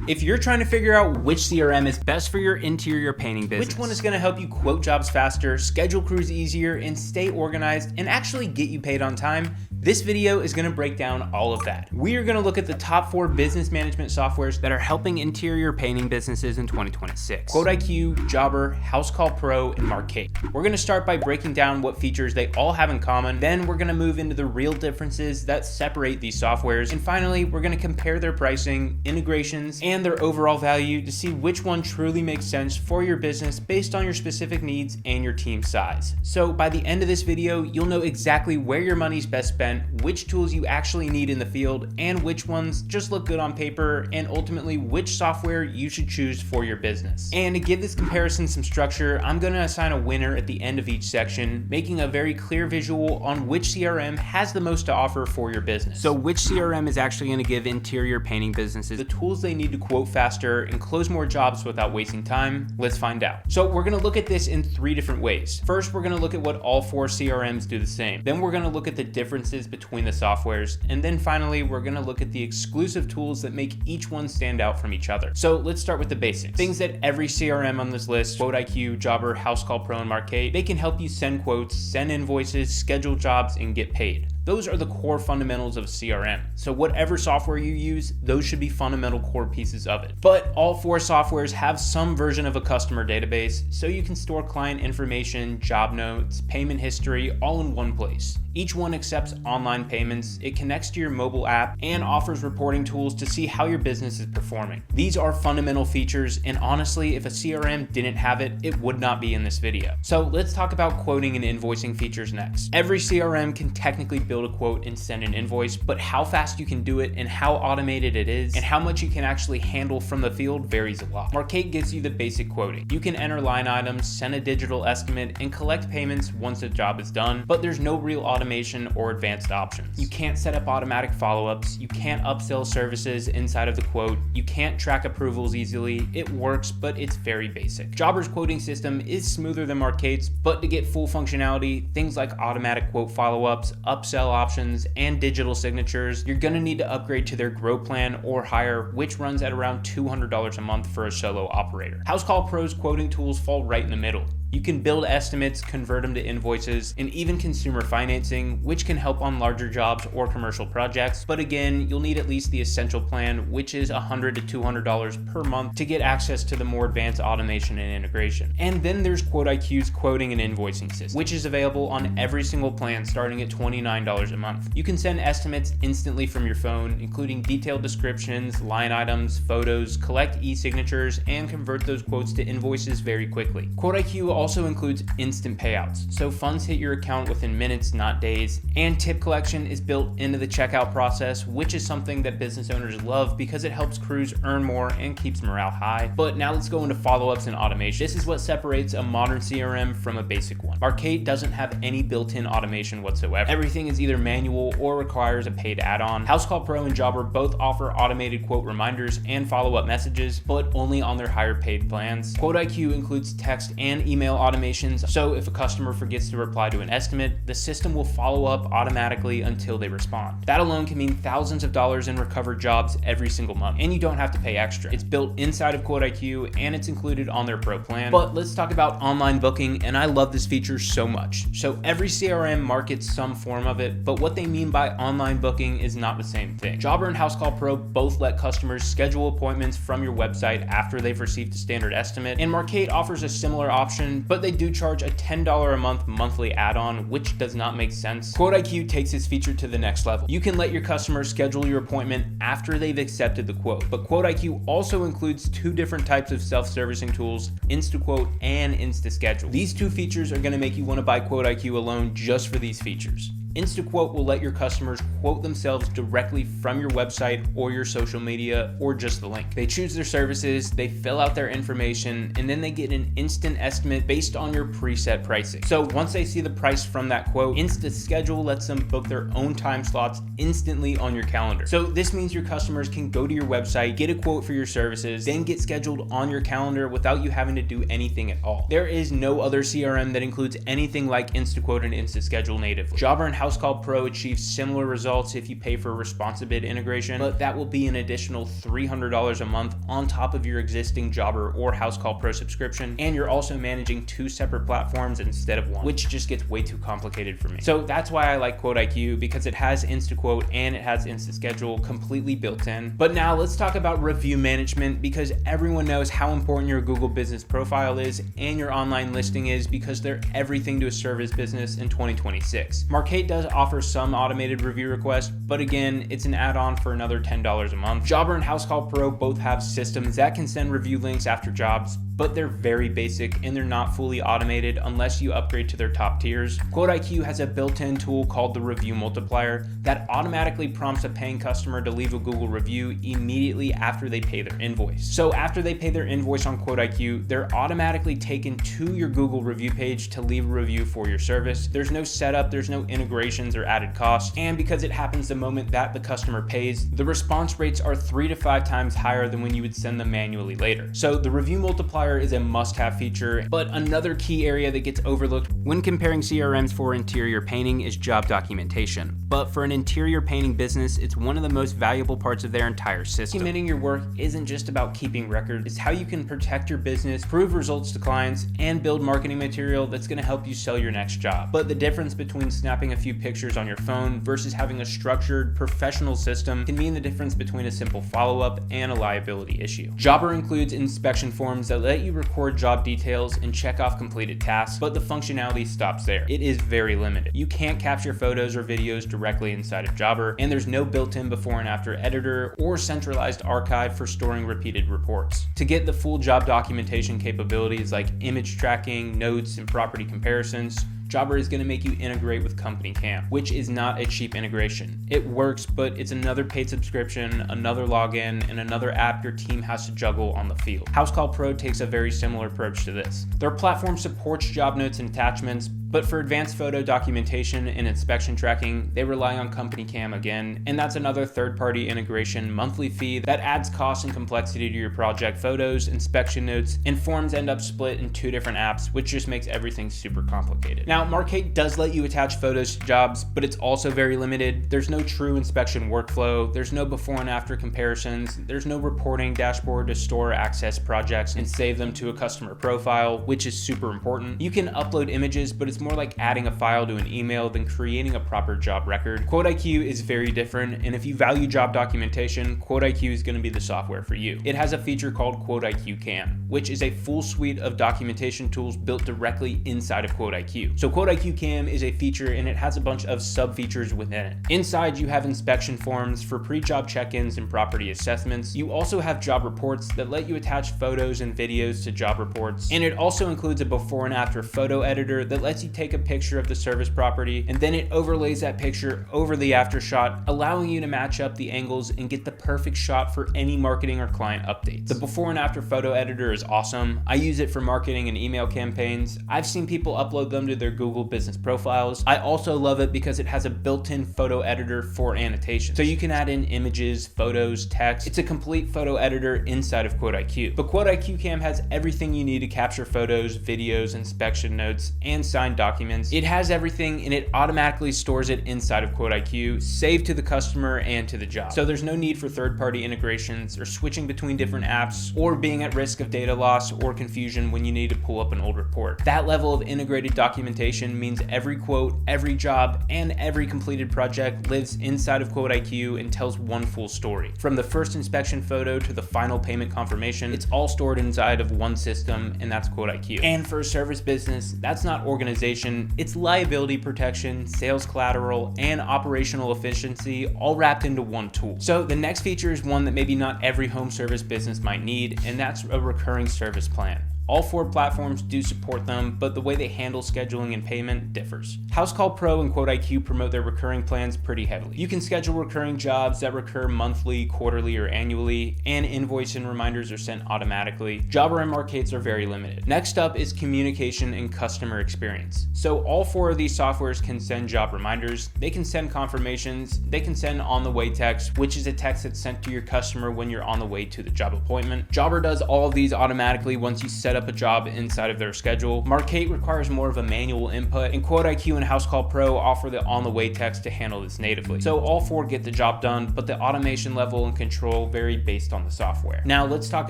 If you're trying to figure out which CRM is best for your interior painting business, which one is going to help you quote jobs faster, schedule crews easier, and stay organized, and actually get you paid on time, this video is going to break down all of that. We are going to look at the top 4 business management softwares that are helping interior painting businesses in 2026. QuoteIQ, Jobber, Housecall Pro, and Markate. We're going to start by breaking down what features they all have in common. Then we're going to move into the real differences that separate these softwares. And finally, we're going to compare their pricing, integrations, and their overall value to see which one truly makes sense for your business based on your specific needs and your team size. So by the end of this video, you'll know exactly where your money's best spent, which tools you actually need in the field, and which ones just look good on paper, and ultimately which software you should choose for your business. And to give this comparison some structure, I'm going to assign a winner at the end of each section, making a very clear visual on which CRM has the most to offer for your business. So which CRM is actually going to give interior painting businesses the tools they need to quote faster and close more jobs without wasting time? Let's find out. So we're going to look at this in 3 different ways. First, we're going to look at what all 4 CRMs do the same. Then we're going to look at the differences between the softwares. And then finally, we're going to look at the exclusive tools that make each one stand out from each other. So let's start with the basics. Things that every CRM on this list, QuoteIQ, Jobber, Housecall Pro, and Markate, they can help you send quotes, send invoices, schedule jobs, and get paid. Those are the core fundamentals of CRM. So whatever software you use, those should be fundamental core pieces of it. But all 4 softwares have some version of a customer database, so you can store client information, job notes, payment history, all in one place. Each one accepts online payments, it connects to your mobile app, and offers reporting tools to see how your business is performing. These are fundamental features, and honestly, if a CRM didn't have it, it would not be in this video. So let's talk about quoting and invoicing features next. Every CRM can technically build a quote and send an invoice, but how fast you can do it and how automated it is and how much you can actually handle from the field varies a lot. Markate gives you the basic quoting. You can enter line items, send a digital estimate, and collect payments once the job is done, but there's no real automation or advanced options. You can't set up automatic follow-ups, you can't upsell services inside of the quote, you can't track approvals easily. It works, but it's very basic. Jobber's quoting system is smoother than Markate's, but to get full functionality, things like automatic quote follow-ups, upsell options, and digital signatures, you're gonna need to upgrade to their Grow plan or higher, which runs at around $200 a month for a solo operator. Housecall Pro's quoting tools fall right in the middle. You can build estimates, convert them to invoices, and even consumer financing, which can help on larger jobs or commercial projects. But again, you'll need at least the essential plan, which is $100 to $200 per month to get access to the more advanced automation and integration. And then there's QuoteIQ's quoting and invoicing system, which is available on every single plan starting at $29 a month. You can send estimates instantly from your phone, including detailed descriptions, line items, photos, collect e-signatures, and convert those quotes to invoices very quickly. QuoteIQ also includes instant payouts, so funds hit your account within minutes, not days, and tip collection is built into the checkout process, which is something that business owners love because it helps crews earn more and keeps morale high. But now let's go into follow-ups and automation. This is what separates a modern CRM from a basic one. Markate doesn't have any built-in automation whatsoever. Everything is either manual or requires a paid add-on. Housecall Pro and Jobber both offer automated quote reminders and follow-up messages, but only on their higher paid plans. QuoteIQ includes text and email automations, so if a customer forgets to reply to an estimate, the system will follow up automatically until they respond. That alone can mean thousands of dollars in recovered jobs every single month, and you don't have to pay extra. It's built inside of QuoteIQ and it's included on their Pro plan. But let's talk about online booking, and I love this feature so much. So every CRM markets some form of it, but what they mean by online booking is not the same thing. Jobber and Housecall Pro both let customers schedule appointments from your website after they've received a standard estimate, and Markate offers a similar option, but they do charge a $10 a month monthly add-on, which does not make sense. QuoteIQ takes this feature to the next level. You can let your customers schedule your appointment after they've accepted the quote, but QuoteIQ also includes 2 different types of self-servicing tools, InstaQuote and InstaSchedule. These 2 features are going to make you want to buy QuoteIQ alone just for these features. InstaQuote will let your customers quote themselves directly from your website or your social media or just the link. They choose their services, they fill out their information, and then they get an instant estimate based on your preset pricing. So once they see the price from that quote, InstaSchedule lets them book their own time slots instantly on your calendar. So this means your customers can go to your website, get a quote for your services, then get scheduled on your calendar without you having to do anything at all. There is no other CRM that includes anything like InstaQuote and InstaSchedule natively. Jobber and Housecall Pro achieves similar results if you pay for ResponsiBid integration, but that will be an additional $300 a month on top of your existing Jobber or Housecall Pro subscription, and you're also managing 2 separate platforms instead of 1, which just gets way too complicated for me. So that's why I like QuoteIQ, because it has InstaQuote and it has InstaSchedule completely built in. But now let's talk about review management, because everyone knows how important your Google business profile is and your online listing is, because they're everything to a service business in 2026. Markate does offer some automated review requests, but again, it's an add-on for another $10 a month. Jobber and Housecall Pro both have systems that can send review links after jobs, but they're very basic and they're not fully automated unless you upgrade to their top tiers. QuoteIQ has a built-in tool called the Review Multiplier that automatically prompts a paying customer to leave a Google review immediately after they pay their invoice. So after they pay their invoice on QuoteIQ, they're automatically taken to your Google review page to leave a review for your service. There's no setup, there's no integrations or added costs, and because it happens the moment that the customer pays, the response rates are 3 to 5 times higher than when you would send them manually later. So the Review Multiplier is a must-have feature, but another key area that gets overlooked when comparing CRMs for interior painting is job documentation. But for an interior painting business, it's one of the most valuable parts of their entire system. Documenting your work isn't just about keeping records, it's how you can protect your business, prove results to clients, and build marketing material that's going to help you sell your next job. But the difference between snapping a few pictures on your phone versus having a structured, professional system can mean the difference between a simple follow-up and a liability issue. Jobber includes inspection forms that let you record job details and check off completed tasks, but the functionality stops there. It is very limited. You can't capture photos or videos directly inside of Jobber, and there's no built-in before and after editor or centralized archive for storing repeated reports. To get the full job documentation capabilities like image tracking, notes, and property comparisons, Jobber is going to make you integrate with Company Cam, which is not a cheap integration. It works, but it's another paid subscription, another login, and another app your team has to juggle on the field. Housecall Pro takes a very similar approach to this. Their platform supports job notes and attachments, but for advanced photo documentation and inspection tracking, they rely on Company Cam again, and that's another third-party integration monthly fee that adds cost and complexity to your project photos, inspection notes, and forms end up split in 2 different apps, which just makes everything super complicated. Now, Markate does let you attach photos to jobs, but it's also very limited. There's no true inspection workflow, there's no before and after comparisons, there's no reporting dashboard to store access projects and save them to a customer profile, which is super important. You can upload images, but it's more like adding a file to an email than creating a proper job record. QuoteIQ is very different, and if you value job documentation, QuoteIQ is going to be the software for you. It has a feature called QuoteIQ Cam, which is a full suite of documentation tools built directly inside of QuoteIQ. So QuoteIQ Cam is a feature, and it has a bunch of sub-features within it. Inside, you have inspection forms for pre-job check-ins and property assessments. You also have job reports that let you attach photos and videos to job reports, and it also includes a before and after photo editor that lets you take a picture of the service property, and then it overlays that picture over the after shot, allowing you to match up the angles and get the perfect shot for any marketing or client updates. The before and after photo editor is awesome. I use it for marketing and email campaigns. I've seen people upload them to their Google business profiles. I also love it because it has a built-in photo editor for annotations. So you can add in images, photos, text. It's a complete photo editor inside of QuoteIQ. But QuoteIQ Cam has everything you need to capture photos, videos, inspection notes, and signed documents. It has everything, and it automatically stores it inside of QuoteIQ, saved to the customer and to the job. So there's no need for third-party integrations or switching between different apps or being at risk of data loss or confusion when you need to pull up an old report. That level of integrated documentation means every quote, every job, and every completed project lives inside of QuoteIQ and tells one full story. From the first inspection photo to the final payment confirmation, it's all stored inside of one system, and that's QuoteIQ. And for a service business, that's not organization, it's liability protection, sales collateral, and operational efficiency all wrapped into one tool. So the next feature is one that maybe not every home service business might need, and that's a recurring service plan. All 4 platforms do support them, but the way they handle scheduling and payment differs. Housecall Pro and QuoteIQ promote their recurring plans pretty heavily. You can schedule recurring jobs that recur monthly, quarterly, or annually, and invoice and reminders are sent automatically. Jobber and Markates are very limited. Next up is communication and customer experience. So all 4 of these softwares can send job reminders, they can send confirmations, they can send on-the-way text, which is a text that's sent to your customer when you're on the way to the job appointment. Jobber does all of these automatically once you set up a job inside of their schedule. Markate requires more of a manual input, and QuoteIQ and Housecall Pro offer the on-the-way text to handle this natively. So all four get the job done, but the automation level and control vary based on the software. Now let's talk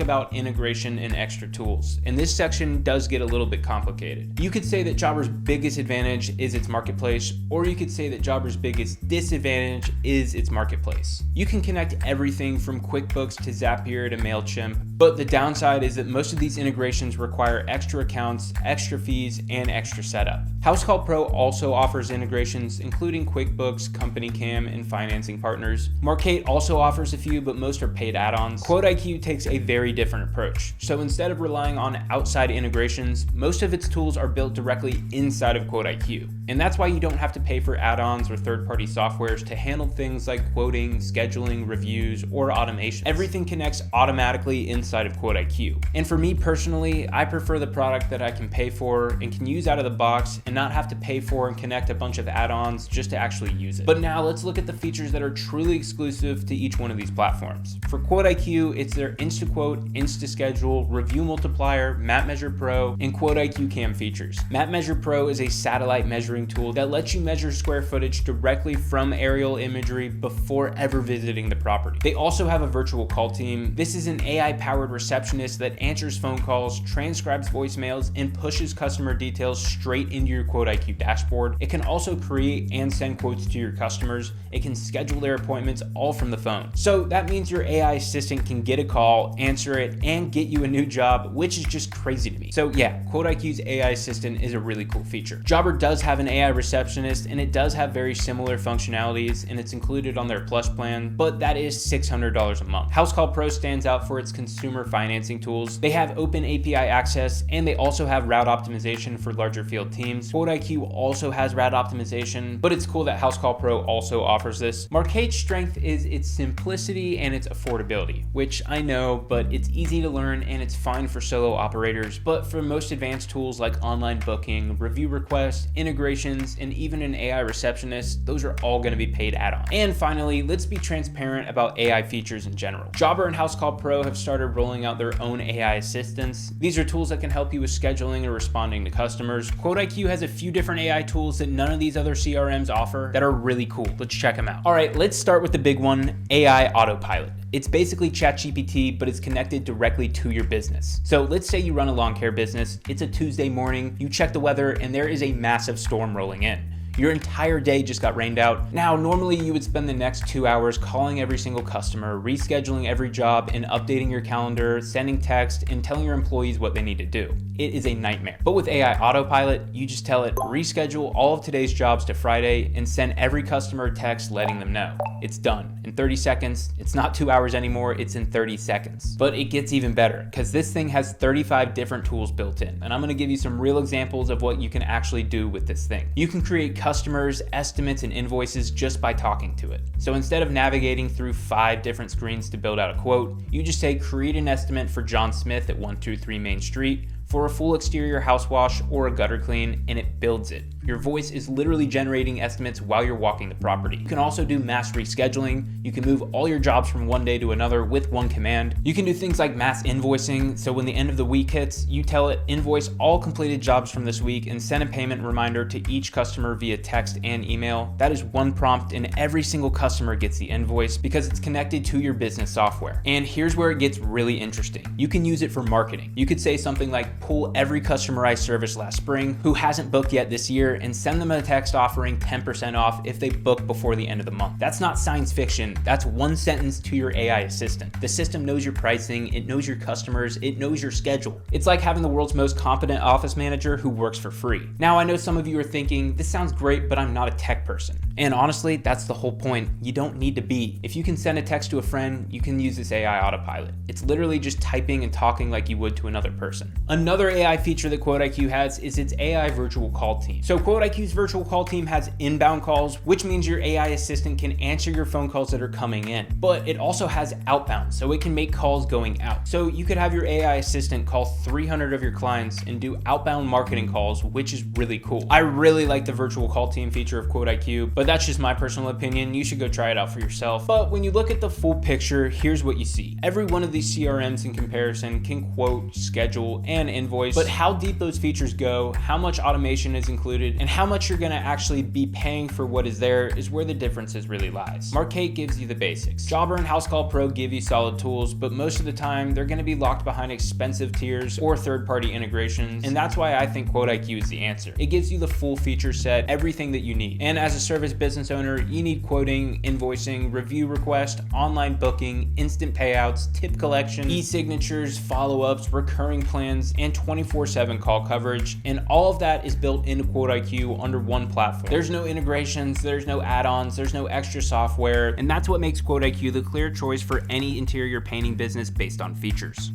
about integration and extra tools. And this section does get a little bit complicated. You could say that Jobber's biggest advantage is its marketplace, or you could say that Jobber's biggest disadvantage is its marketplace. You can connect everything from QuickBooks to Zapier to MailChimp, but the downside is that most of these integrations require extra accounts, extra fees, and extra setup. Housecall Pro also offers integrations including QuickBooks, Company Cam, and financing partners. Markate also offers a few, but most are paid add-ons. QuoteIQ takes a very different approach. So instead of relying on outside integrations, most of its tools are built directly inside of QuoteIQ. And that's why you don't have to pay for add-ons or third-party softwares to handle things like quoting, scheduling, reviews, or automation. Everything connects automatically inside of QuoteIQ. And for me personally, I prefer the product that I can pay for and can use out of the box and not have to pay for and connect a bunch of add-ons just to actually use it. But now let's look at the features that are truly exclusive to each one of these platforms. For QuoteIQ, it's their InstaQuote, InstaSchedule, Review Multiplier, Map Measure Pro, and QuoteIQ Cam features. Map Measure Pro is a satellite measuring tool that lets you measure square footage directly from aerial imagery before ever visiting the property. They also have a virtual call team. This is an AI-powered receptionist that answers phone calls, transcribes voicemails, and pushes customer details straight into your QuoteIQ dashboard. It can also create and send quotes to your customers. It can schedule their appointments all from the phone. So that means your AI assistant can get a call, answer it, and get you a new job, which is just crazy to me. So yeah, QuoteIQ's AI assistant is a really cool feature. Jobber does have an AI receptionist, and it does have very similar functionalities, and it's included on their Plus plan, but that is $600 a month. Housecall Pro stands out for its consumer financing tools. They have open API access, and they also have route optimization for larger field teams. QuoteIQ also has route optimization, but it's cool that Housecall Pro also offers this. Markate's strength is its simplicity and its affordability, which I know, but it's easy to learn and it's fine for solo operators. But for most advanced tools like online booking, review requests, integrations, and even an AI receptionist, those are all going to be paid add-on. And finally, let's be transparent about AI features in general. Jobber and Housecall Pro have started rolling out their own AI assistants. These are tools that can help you with scheduling and responding to customers. QuoteIQ has a few different AI tools that none of these other CRMs offer that are really cool. Let's check them out. All right, let's start with the big one, AI Autopilot. It's basically ChatGPT, but it's connected directly to your business. So let's say you run a lawn care business, it's a Tuesday morning, you check the weather, and there is a massive storm rolling in. Your entire day just got rained out. Now, normally you would spend the next 2 hours calling every single customer, rescheduling every job, and updating your calendar, sending text, and telling your employees what they need to do. It is a nightmare. But with AI Autopilot, you just tell it, reschedule all of today's jobs to Friday, and send every customer a text letting them know. It's done. In 30 seconds, it's not 2 hours anymore, it's in 30 seconds. But it gets even better, because this thing has 35 different tools built in, and I'm gonna give you some real examples of what you can actually do with this thing. You can create customers, estimates, and invoices just by talking to it. So instead of navigating through 5 different screens to build out a quote, you just say create an estimate for John Smith at 123 Main Street for a full exterior house wash or a gutter clean, and it builds it. Your voice is literally generating estimates while you're walking the property. You can also do mass rescheduling. You can move all your jobs from one day to another with one command. You can do things like mass invoicing, so when the end of the week hits, you tell it invoice all completed jobs from this week and send a payment reminder to each customer via text and email. That is one prompt, and every single customer gets the invoice because it's connected to your business software. And here's where it gets really interesting. You can use it for marketing. You could say something like, pull every customer I serviced last spring who hasn't booked yet this year and send them a text offering 10% off if they book before the end of the month. That's not science fiction. That's one sentence to your AI assistant. The system knows your pricing, it knows your customers, it knows your schedule. It's like having the world's most competent office manager who works for free. Now, I know some of you are thinking, this sounds great, but I'm not a tech person. And honestly, that's the whole point. You don't need to be. If you can send a text to a friend, you can use this AI Autopilot. It's literally just typing and talking like you would to another person. Another AI feature that QuoteIQ has is its AI virtual call team. So QuoteIQ's virtual call team has inbound calls, which means your AI assistant can answer your phone calls that are coming in, but it also has outbound, so it can make calls going out. So you could have your AI assistant call 300 of your clients and do outbound marketing calls, which is really cool. I really like the virtual call team feature of QuoteIQ, but that's just my personal opinion. You should go try it out for yourself. But when you look at the full picture, here's what you see. Every one of these CRMs in comparison can quote, schedule, and invoice, but how deep those features go, how much automation is included, and how much you're gonna actually be paying for what is there is where the differences really lies. Markate gives you the basics. Jobber and Housecall Pro give you solid tools, but most of the time they're gonna be locked behind expensive tiers or third-party integrations, and that's why I think QuoteIQ is the answer. It gives you the full feature set, everything that you need. And as a service business owner, you need quoting, invoicing, review request, online booking, instant payouts, tip collection, e-signatures, follow-ups, recurring plans, and 24/7 call coverage. And all of that is built into QuoteIQ under one platform. There's no integrations, there's no add-ons, there's no extra software, and that's what makes QuoteIQ the clear choice for any interior painting business based on features.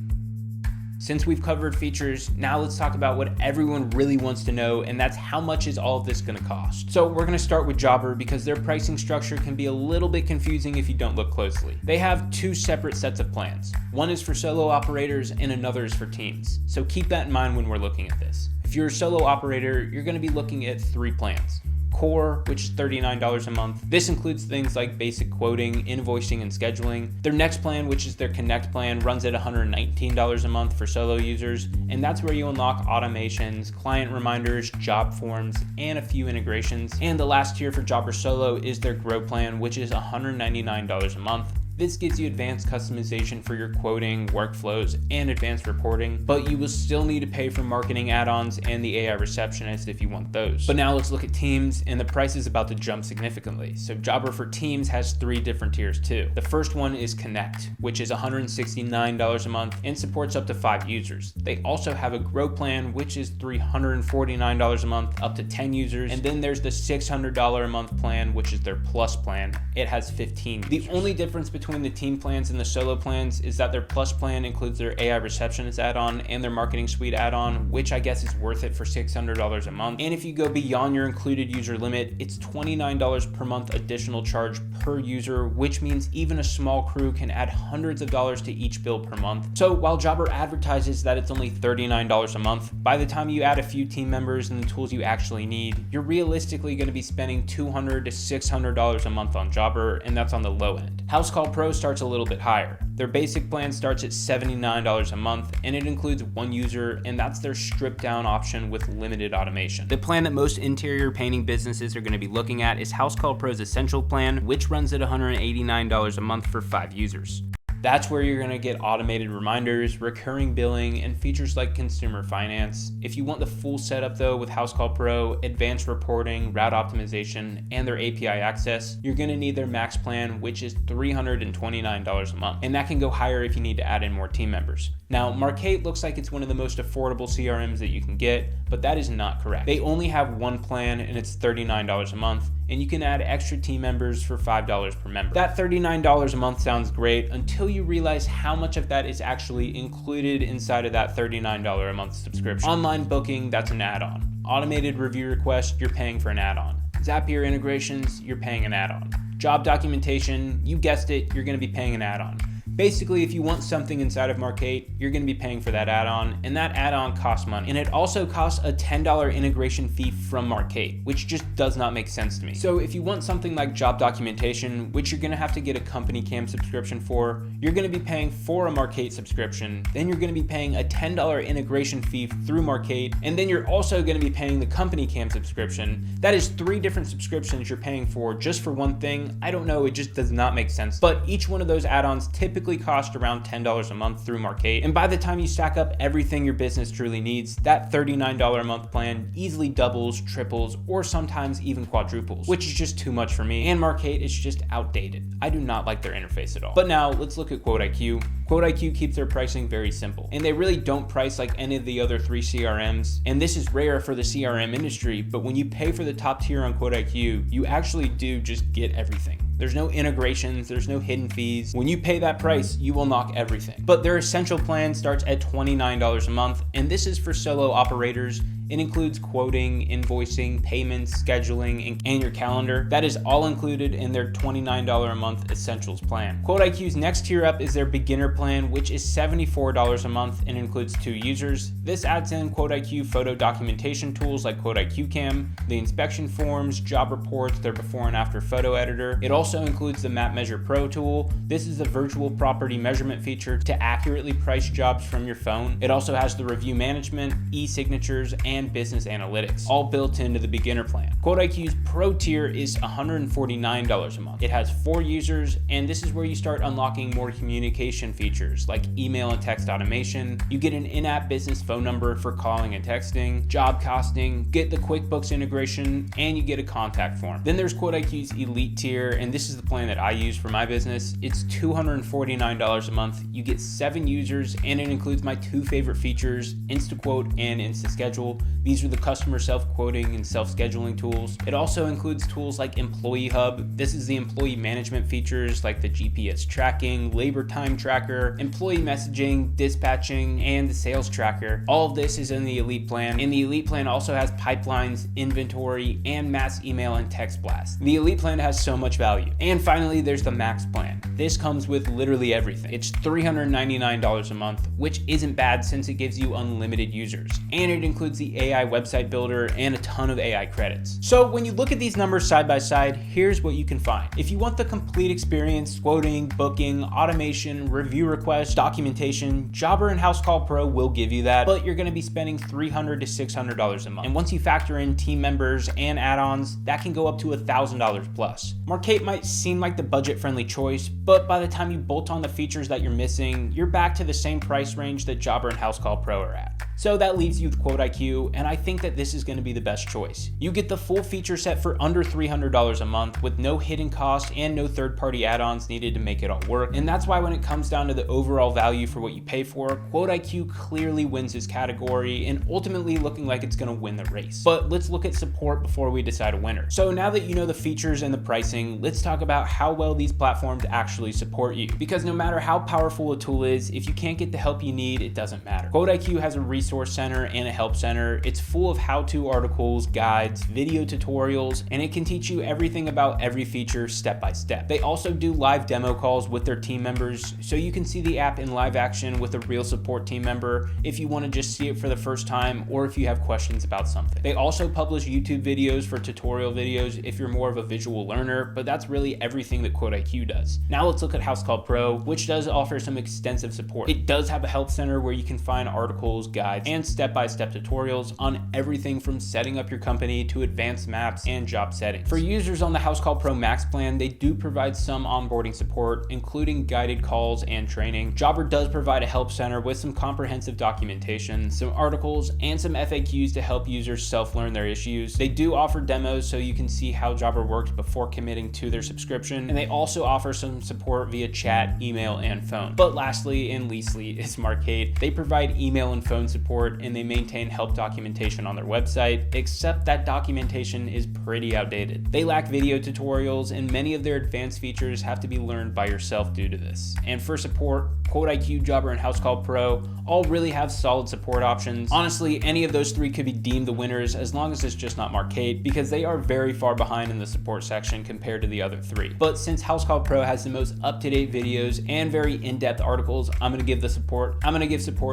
Since we've covered features, now let's talk about what everyone really wants to know, and that's how much is all of this gonna cost. So we're gonna start with Jobber because their pricing structure can be a little bit confusing if you don't look closely. They have two separate sets of plans. One is for solo operators and another is for teams. So keep that in mind when we're looking at this. If you're a solo operator, you're gonna be looking at 3 plans. Core, which is $39 a month. This includes things like basic quoting, invoicing, and scheduling. Their next plan, which is their Connect plan, runs at $119 a month for solo users, and that's where you unlock automations, client reminders, job forms, and a few integrations. And the last tier for Jobber Solo is their Grow plan, which is $199 a month. This gives you advanced customization for your quoting, workflows, and advanced reporting, but you will still need to pay for marketing add-ons and the AI receptionist if you want those. But now let's look at teams, and the price is about to jump significantly. So Jobber for Teams has 3 different tiers too. The first one is Connect, which is $169 a month and supports up to 5 users. They also have a Grow plan, which is $349 a month, up to 10 users. And then there's the $600 a month plan, which is their Plus plan. It has 15 users. The only difference between the team plans and the solo plans is that their Plus plan includes their AI receptionist add-on and their marketing suite add-on, which I guess is worth it for $600 a month. And if you go beyond your included user limit, it's $29 per month additional charge per user, which means even a small crew can add hundreds of dollars to each bill per month. So while Jobber advertises that it's only $39 a month, by the time you add a few team members and the tools you actually need, you're realistically going to be spending $200 to $600 a month on Jobber, and that's on the low end. Housecall Pro starts a little bit higher. Their basic plan starts at $79 a month, and it includes 1 user, and that's their stripped down option with limited automation. The plan that most interior painting businesses are going to be looking at is Housecall Pro's Essential plan, which runs at $189 a month for 5 users. That's where you're gonna get automated reminders, recurring billing, and features like consumer finance. If you want the full setup though with Housecall Pro, advanced reporting, route optimization, and their API access, you're gonna need their max plan, which is $329 a month. And that can go higher if you need to add in more team members. Now, Markate looks like it's one of the most affordable CRMs that you can get, but that is not correct. They only have 1 plan and it's $39 a month, and you can add extra team members for $5 per member. That $39 a month sounds great until you realize how much of that is actually included inside of that $39 a month subscription. Online booking, that's an add-on. Automated review request, you're paying for an add-on. Zapier integrations, you're paying an add-on. Job documentation, you guessed it, you're gonna be paying an add-on. Basically, if you want something inside of Markate, you're gonna be paying for that add-on, and that add-on costs money. And it also costs a $10 integration fee from Markate, which just does not make sense to me. So if you want something like job documentation, which you're gonna have to get a company cam subscription for, you're gonna be paying for a Markate subscription, then you're gonna be paying a $10 integration fee through Markate, and then you're also gonna be paying the company cam subscription. That is 3 different subscriptions you're paying for just for one thing. I don't know, it just does not make sense. But each one of those add-ons typically cost around $10 a month through Markate. And by the time you stack up everything your business truly needs, that $39 a month plan easily doubles, triples, or sometimes even quadruples, which is just too much for me. And Markate is just outdated. I do not like their interface at all. But now let's look at QuoteIQ. QuoteIQ keeps their pricing very simple, and they really don't price like any of the other 3 CRMs. And this is rare for the CRM industry, but when you pay for the top tier on QuoteIQ, you actually do just get everything. There's no integrations, there's no hidden fees. When you pay that price, you will knock everything. But their Essential plan starts at $29 a month, and this is for solo operators. It includes quoting, invoicing, payments, scheduling, and your calendar. That is all included in their $29 a month Essentials plan. QuoteIQ's next tier up is their beginner plan, which is $74 a month and includes 2 users. This adds in QuoteIQ photo documentation tools like QuoteIQ Cam, the inspection forms, job reports, their before and after photo editor. It also includes the Map Measure Pro tool. This is a virtual property measurement feature to accurately price jobs from your phone. It also has the review management, e-signatures, and business analytics, all built into the beginner plan. QuoteIQ's Pro tier is $149 a month. It has 4 users, and this is where you start unlocking more communication features like email and text automation. You get an in-app business phone number for calling and texting, job costing, get the QuickBooks integration, and you get a contact form. Then there's QuoteIQ's Elite tier, and this is the plan that I use for my business. It's $249 a month. You get 7 users, and it includes my 2 favorite features, InstaQuote and InstaSchedule. These are the customer self-quoting and self-scheduling tools. It also includes tools like Employee Hub. This is the employee management features like the GPS tracking, labor time tracker, employee messaging, dispatching, and the sales tracker. All of this is in the Elite plan, and the Elite plan also has pipelines, inventory, and mass email and text blasts. The Elite plan has so much value. And finally, there's the Max plan. This comes with literally everything. It's $399 a month, which isn't bad since it gives you unlimited users. And it includes the AI website builder and a ton of AI credits. So when you look at these numbers side by side, here's what you can find. If you want the complete experience, quoting, booking, automation, review requests, documentation, Jobber and Housecall Pro will give you that, but you're going to be spending $300 to $600 a month. And once you factor in team members and add-ons, that can go up to $1,000 plus. Markate might seem like the budget-friendly choice, but by the time you bolt on the features that you're missing, you're back to the same price range that Jobber and Housecall Pro are at. So that leaves you with QuoteIQ, and I think that this is going to be the best choice. You get the full feature set for under $300 a month with no hidden costs and no third-party add-ons needed to make it all work. And that's why when it comes down to the overall value for what you pay for, QuoteIQ clearly wins this category and ultimately looking like it's going to win the race. But let's look at support before we decide a winner. So now that you know the features and the pricing, let's talk about how well these platforms actually support you. Because no matter how powerful a tool is, if you can't get the help you need, it doesn't matter. QuoteIQ has a resource center and a help center. It's full of how-to articles, guides, video tutorials, and it can teach you everything about every feature step by step. They also do live demo calls with their team members, so you can see the app in live action with a real support team member if you want to just see it for the first time or if you have questions about something. They also publish YouTube videos for tutorial videos if you're more of a visual learner, but that's really everything that QuoteIQ does. Now let's look at Housecall Pro, which does offer some extensive support. It does have a help center where you can find articles, guides, and step-by-step tutorials on everything from setting up your company to advanced maps and job settings. For users on the Housecall Pro Max plan, they do provide some onboarding support, including guided calls and training. Jobber does provide a help center with some comprehensive documentation, some articles, and some FAQs to help users self-learn their issues. They do offer demos so you can see how Jobber works before committing to their subscription, and they also offer some support via chat, email, and phone. But lastly and leastly is Markate. They provide email and phone support, and they maintain help documentation on their website, except that documentation is pretty outdated. They lack video tutorials, and many of their advanced features have to be learned by yourself due to this. And for support, QuoteIQ, Jobber, and Housecall Pro all really have solid support options. Honestly, any of those 3 could be deemed the winners as long as it's just not Markate, because they are very far behind in the support section compared to the other 3. But since Housecall Pro has the most up-to-date videos and very in-depth articles, I'm going to give support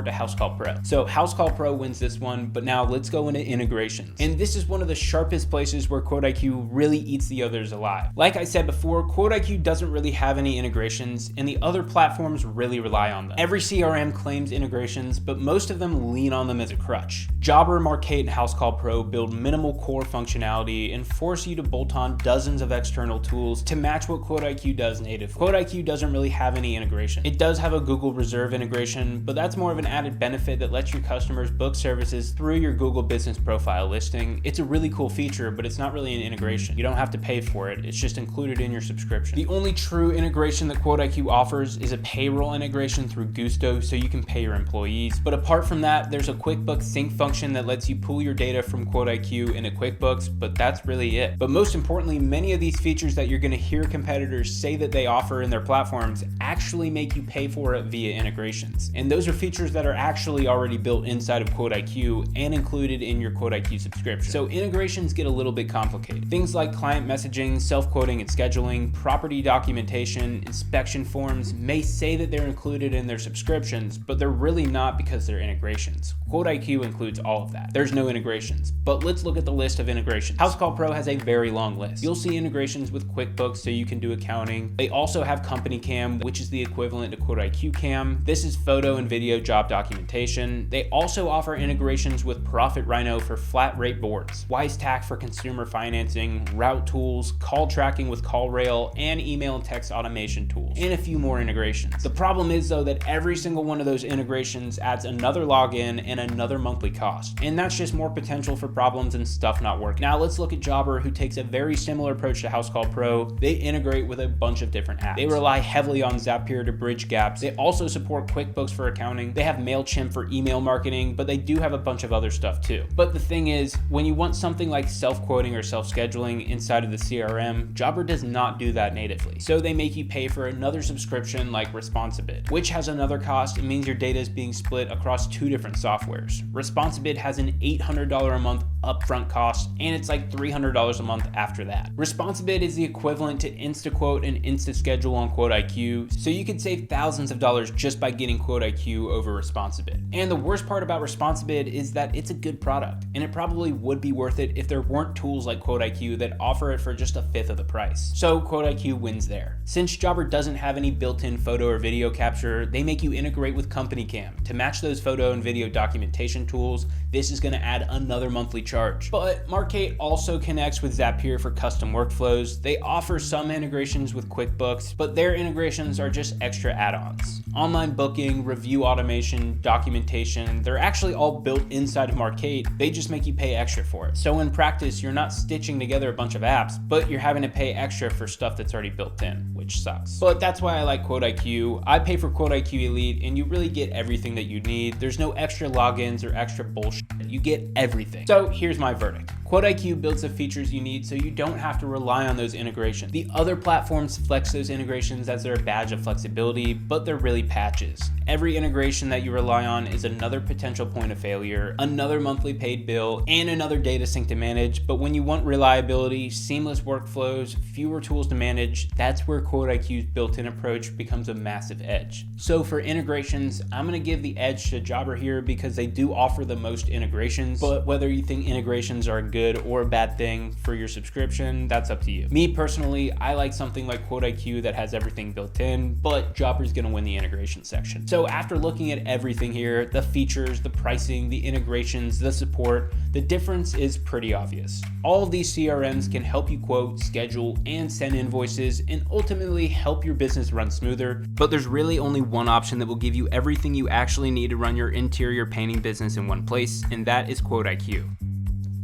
to Housecall Pro. So Housecall Pro wins this one, but now let's go into integrations. And this is one of the sharpest places where QuoteIQ really eats the others alive. Like I said before, QuoteIQ doesn't really have any integrations, and the other platforms really rely on them. Every CRM claims integrations, but most of them lean on them as a crutch. Jobber, Markate, and Housecall Pro build minimal core functionality and force you to bolt on dozens of external tools to match what QuoteIQ does native. QuoteIQ doesn't really have any integration. It does have a Google Reserve integration, but that's more of an added benefit that lets your customers book services through your Google Business Profile listing. It's a really cool feature, but it's not really an integration. You don't have to pay for it. It's just included in your subscription. The only true integration that QuoteIQ offers is a payroll integration through Gusto, so you can pay your employees. But apart from that, there's a QuickBooks sync function that lets you pull your data from QuoteIQ into QuickBooks, but that's really it. But most importantly, many of these features that you're going to hear competitors say that they offer in their platforms actually make you pay for it via integrations. And those are features that are actually already built built inside of QuoteIQ and included in your QuoteIQ subscription. So integrations get a little bit complicated. Things like client messaging, self-quoting and scheduling, property documentation, inspection forms may say that they're included in their subscriptions, but they're really not because they're integrations. QuoteIQ includes all of that. There's no integrations, but let's look at the list of integrations. Housecall Pro has a very long list. You'll see integrations with QuickBooks so you can do accounting. They also have Company Cam, which is the equivalent to QuoteIQ Cam. This is photo and video job documentation. They also offer integrations with Profit Rhino for flat rate boards, WiseTac for consumer financing, route tools, call tracking with CallRail, and email and text automation tools, and a few more integrations. The problem is though that every single one of those integrations adds another login and another monthly cost, and that's just more potential for problems and stuff not working. Now let's look at Jobber, who takes a very similar approach to Housecall Pro. They integrate with a bunch of different apps. They rely heavily on Zapier to bridge gaps. They also support QuickBooks for accounting. They have MailChimp for email marketing, but they do have a bunch of other stuff too. But the thing is, when you want something like self-quoting or self-scheduling inside of the CRM, Jobber does not do that natively. So they make you pay for another subscription like Responsibid, which has another cost. It means your data is being split across two different softwares. Responsibid has an $800 a month upfront cost, and it's like $300 a month after that. Responsibid is the equivalent to InstaQuote and InstaSchedule on QuoteIQ, so you could save thousands of dollars just by getting QuoteIQ over Responsibid. And the worst part about Responsibid is that it's a good product, and it probably would be worth it if there weren't tools like QuoteIQ that offer it for just a fifth of the price. So QuoteIQ wins there. Since Jobber doesn't have any built-in photo or video capture, they make you integrate with Company Cam. To match those photo and video documentation tools, this is going to add another monthly charge. But Markate also connects with Zapier for custom workflows. They offer some integrations with QuickBooks, but their integrations are just extra add-ons. Online booking, review automation, documentation, they're actually all built inside of Markate. They just make you pay extra for it. So in practice, you're not stitching together a bunch of apps, but you're having to pay extra for stuff that's already built in, which sucks. But that's why I like QuoteIQ. I pay for QuoteIQ Elite, and you really get everything that you need. There's no extra logins or extra bullshit. You get everything. So here's my verdict. QuoteIQ builds the features you need so you don't have to rely on those integrations. The other platforms flex those integrations as their badge of flexibility, but they're really patches. Every integration that you rely on is another potential point of failure, another monthly paid bill, and another data sync to manage. But when you want reliability, seamless workflows, fewer tools to manage, that's where QuoteIQ's built-in approach becomes a massive edge. So for integrations, I'm gonna give the edge to Jobber here because they do offer the most integrations, but whether you think integrations are a good or a bad thing for your subscription, that's up to you. Me personally, I like something like QuoteIQ that has everything built in, but Jobber's gonna win the integration section. So after looking at everything here, the features, the pricing, the integrations, the support, the difference is pretty obvious. All of these CRMs can help you quote, schedule, and send invoices, and ultimately help your business run smoother. But there's really only one option that will give you everything you actually need to run your interior painting business in one place, and that is QuoteIQ.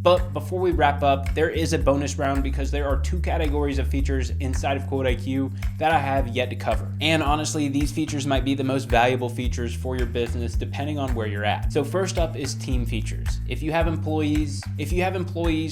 But before we wrap up, there is a bonus round because there are two categories of features inside of QuoteIQ that I have yet to cover. And honestly, these features might be the most valuable features for your business depending on where you're at. So first up is team features. If you have employees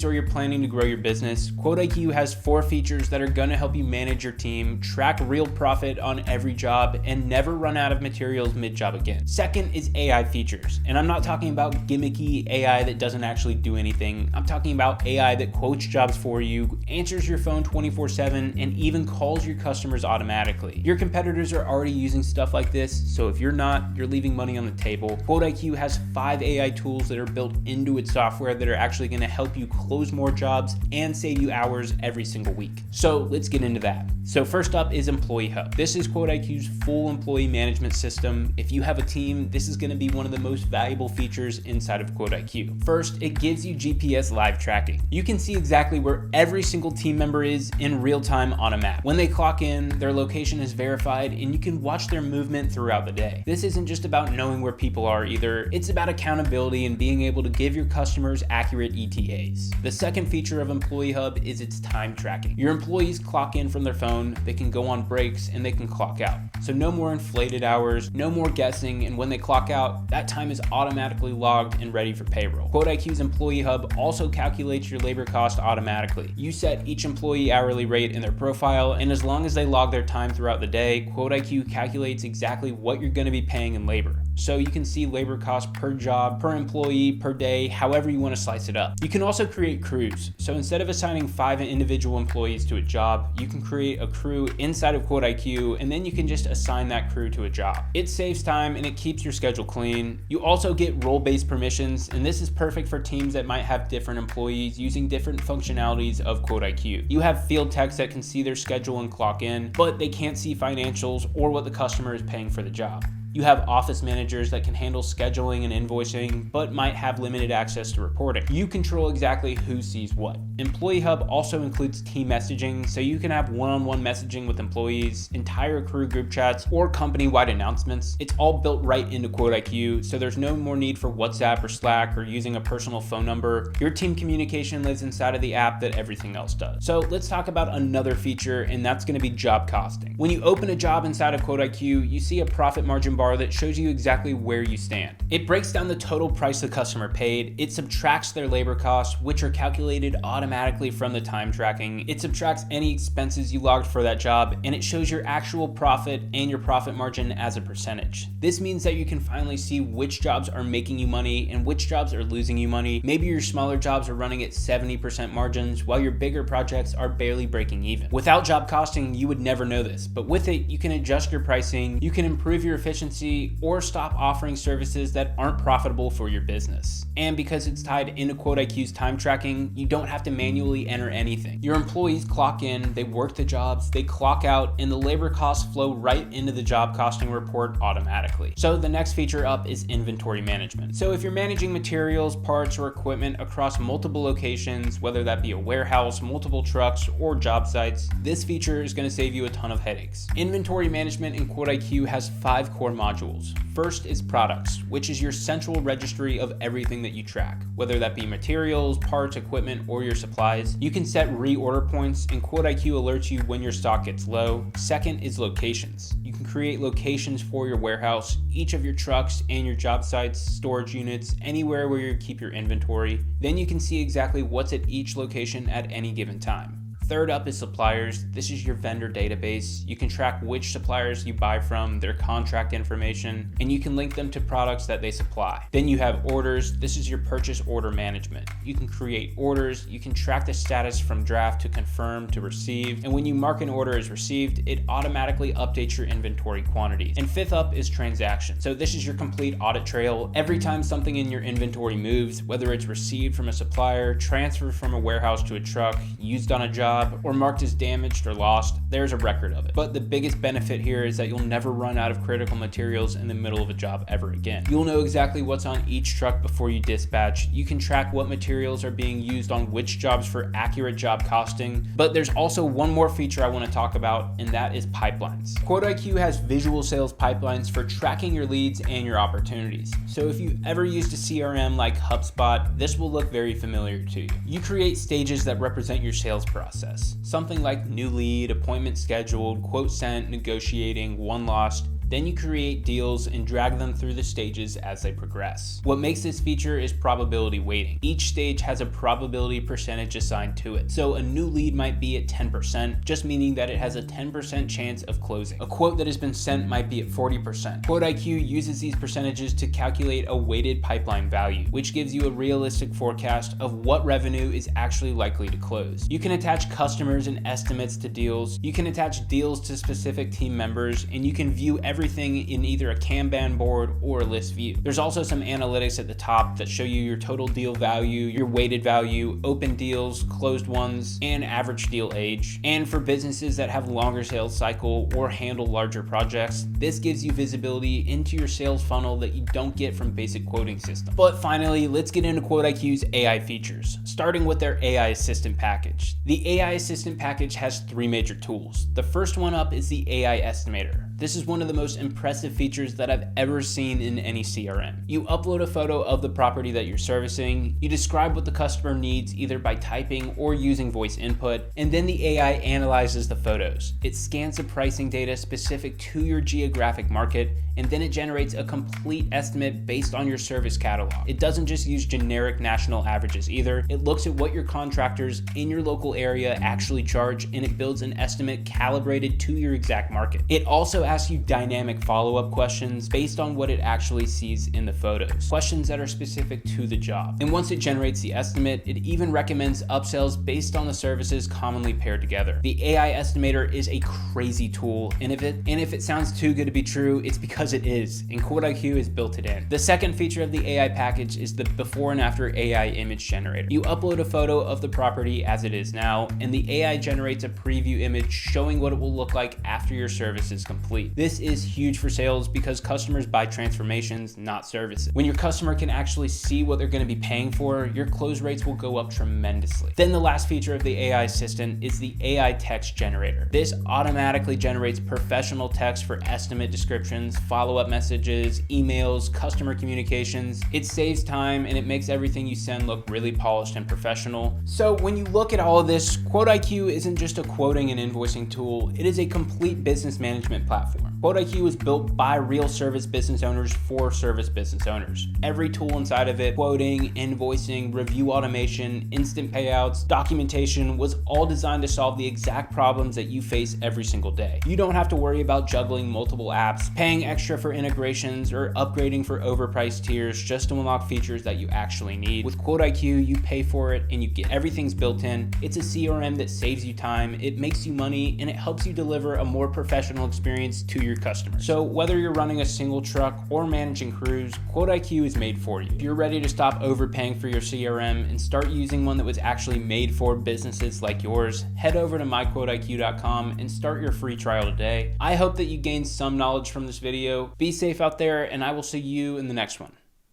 or you're planning to grow your business, QuoteIQ has 4 features that are gonna help you manage your team, track real profit on every job, and never run out of materials mid-job again. Second is AI features. And I'm not talking about gimmicky AI that doesn't actually do anything. I'm talking about AI that quotes jobs for you, answers your phone 24/7, and even calls your customers automatically. Your competitors are already using stuff like this, so if you're not, you're leaving money on the table. QuoteIQ has 5 AI tools that are built into its software that are actually going to help you close more jobs and save you hours every single week. So let's get into that. So first up is Employee Hub. This is QuoteIQ's full employee management system. If you have a team, this is going to be one of the most valuable features inside of QuoteIQ. First, it gives you GPS live tracking. You can see exactly where every single team member is in real time on a map. When they clock in, their location is verified and you can watch their movement throughout the day. This isn't just about knowing where people are either, it's about accountability and being able to give your customers accurate ETAs. The second feature of Employee Hub is its time tracking. Your employees clock in from their phone, they can go on breaks, and they can clock out. So no more inflated hours, no more guessing, and when they clock out, that time is automatically logged and ready for payroll. QuoteIQ's Employee Hub also calculates your labor cost automatically. You set each employee hourly rate in their profile, and as long as they log their time throughout the day, QuoteIQ calculates exactly what you're going to be paying in labor. So you can see labor costs per job, per employee, per day, however you want to slice it up. You can also create crews. So instead of assigning 5 individual employees to a job, you can create a crew inside of QuoteIQ, and then you can just assign that crew to a job. It saves time and it keeps your schedule clean. You also get role-based permissions, and this is perfect for teams that might have different employees using different functionalities of QuoteIQ. You have field techs that can see their schedule and clock in, but they can't see financials or what the customer is paying for the job. You have office managers that can handle scheduling and invoicing, but might have limited access to reporting. You control exactly who sees what. Employee Hub also includes team messaging, so you can have one-on-one messaging with employees, entire crew group chats, or company-wide announcements. It's all built right into QuoteIQ, so there's no more need for WhatsApp or Slack or using a personal phone number. Your team communication lives inside of the app that everything else does. So let's talk about another feature, and that's going to be job costing. When you open a job inside of QuoteIQ, you see a profit margin bar that shows you exactly where you stand. It breaks down the total price the customer paid. It subtracts their labor costs, which are calculated automatically from the time tracking. It subtracts any expenses you logged for that job, and it shows your actual profit and your profit margin as a percentage. This means that you can finally see which jobs are making you money and which jobs are losing you money. Maybe your smaller jobs are running at 70% margins, while your bigger projects are barely breaking even. Without job costing, you would never know this, but with it, you can adjust your pricing, you can improve your efficiency, or stop offering services that aren't profitable for your business. And because it's tied into QuoteIQ's time tracking, you don't have to manually enter anything. Your employees clock in, they work the jobs, they clock out, and the labor costs flow right into the job costing report automatically. So the next feature up is inventory management. So if you're managing materials, parts, or equipment across multiple locations, whether that be a warehouse, multiple trucks, or job sites, this feature is going to save you a ton of headaches. Inventory management in QuoteIQ has 5 core modules. First is products, which is your central registry of everything that you track, whether that be materials, parts, equipment, or your supplies. You can set reorder points, and QuoteIQ alerts you when your stock gets low. Second is locations. You can create locations for your warehouse, each of your trucks and your job sites, storage units, anywhere where you keep your inventory. Then you can see exactly what's at each location at any given time. Third up is suppliers. This is your vendor database. You can track which suppliers you buy from, their contract information, and you can link them to products that they supply. Then you have orders. This is your purchase order management. You can create orders. You can track the status from draft to confirm to received. And when you mark an order as received, it automatically updates your inventory quantities. And fifth up is transactions. So this is your complete audit trail. Every time something in your inventory moves, whether it's received from a supplier, transferred from a warehouse to a truck, used on a job, or marked as damaged or lost, there's a record of it. But the biggest benefit here is that you'll never run out of critical materials in the middle of a job ever again. You'll know exactly what's on each truck before you dispatch. You can track what materials are being used on which jobs for accurate job costing. But there's also one more feature I want to talk about, and that is pipelines. QuoteIQ has visual sales pipelines for tracking your leads and your opportunities. So if you've ever used a CRM like HubSpot, this will look very familiar to you. You create stages that represent your sales process. Something like new lead, appointment scheduled, quote sent, negotiating, won lost. Then you create deals and drag them through the stages as they progress. What makes this feature is probability weighting. Each stage has a probability percentage assigned to it. So a new lead might be at 10%, just meaning that it has a 10% chance of closing. A quote that has been sent might be at 40%. QuoteIQ uses these percentages to calculate a weighted pipeline value, which gives you a realistic forecast of what revenue is actually likely to close. You can attach customers and estimates to deals. You can attach deals to specific team members, and you can view everything in either a Kanban board or a list view. There's also some analytics at the top that show you your total deal value, your weighted value, open deals, closed ones, and average deal age. And for businesses that have longer sales cycle or handle larger projects, this gives you visibility into your sales funnel that you don't get from basic quoting systems. But finally, let's get into QuoteIQ's AI features, starting with their AI Assistant package. The AI Assistant package has 3 major tools. The first one up is the AI Estimator. This is one of the most impressive features that I've ever seen in any CRM. You upload a photo of the property that you're servicing, you describe what the customer needs either by typing or using voice input, and then the AI analyzes the photos. It scans the pricing data specific to your geographic market, and then it generates a complete estimate based on your service catalog. It doesn't just use generic national averages either. It looks at what your contractors in your local area actually charge, and it builds an estimate calibrated to your exact market. It also asks you dynamic follow-up questions based on what it actually sees in the photos, questions that are specific to the job. And once it generates the estimate, it even recommends upsells based on the services commonly paired together. The AI Estimator is a crazy tool, and if it sounds too good to be true, it's because it is, and QuoteIQ has built it in. The second feature of the AI package is the before and after AI image generator. You upload a photo of the property as it is now, and the AI generates a preview image showing what it will look like after your service is complete. This is huge for sales because customers buy transformations, not services. When your customer can actually see what they're going to be paying for, your close rates will go up tremendously. Then the last feature of the AI assistant is the AI text generator. This automatically generates professional text for estimate descriptions, follow-up messages, emails, customer communications. It saves time and it makes everything you send look really polished and professional. So when you look at all of this, QuoteIQ isn't just a quoting and invoicing tool, it is a complete business management platform. QuoteIQ was built by real service business owners for service business owners. Every tool inside of it, quoting, invoicing, review automation, instant payouts, documentation, was all designed to solve the exact problems that you face every single day. You don't have to worry about juggling multiple apps, paying extra for integrations, or upgrading for overpriced tiers just to unlock features that you actually need. With QuoteIQ, you pay for it and you get everything's built in. It's a CRM that saves you time, it makes you money, and it helps you deliver a more professional experience to your customers. So whether you're running a single truck or managing crews, QuoteIQ is made for you. If you're ready to stop overpaying for your CRM and start using one that was actually made for businesses like yours, head over to myquoteiq.com and start your free trial today. I hope that you gained some knowledge from this video. Be safe out there, and I will see you in the next one.